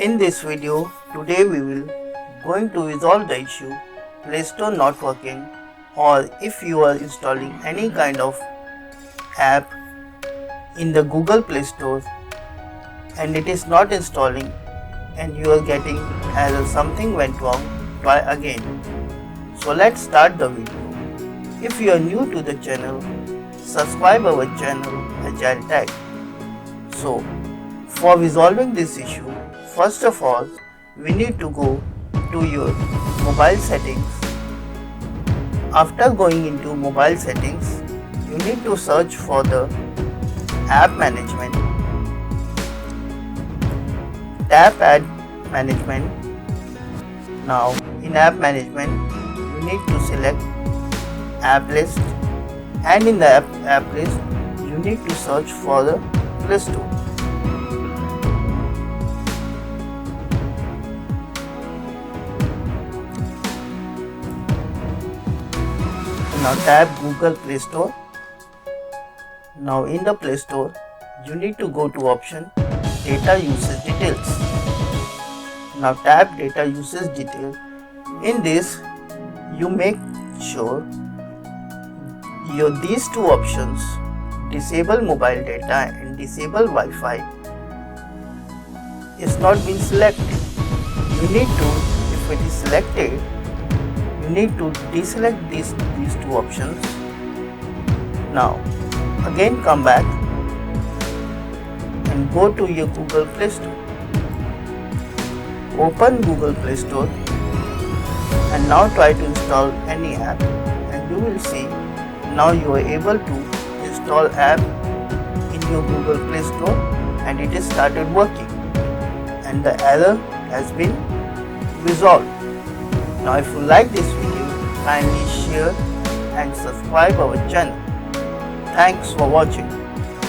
In this video, today we will going to resolve the issue Play Store not working, or if you are installing any kind of app in the Google Play Store and it is not installing and you are getting error something went wrong, try again. So let's start the video. If you are new to the channel, subscribe our channel Agile Tech. So for resolving this issue, first of all, we need to go to your mobile settings. After going into mobile settings, you need to search for the app management. Tap app management. Now in app management, you need to select app list, and in the app list, you need to search for the Play Store. Now tap Google Play Store. Now in the Play Store, you need to go to option Data Usage Details. Now tap Data Usage Detail. In this, you make sure these two options, disable mobile data and disable Wi-Fi, is not been selected. You need to, if it is selected, you need to deselect these two options. Now again come back and go to your Google Play Store. Open Google Play Store and now try to install any app, and you will see now you are able to install app in your Google Play Store and it has started working and the error has been resolved. Now if you like this video, kindly share and subscribe our channel. Thanks for watching.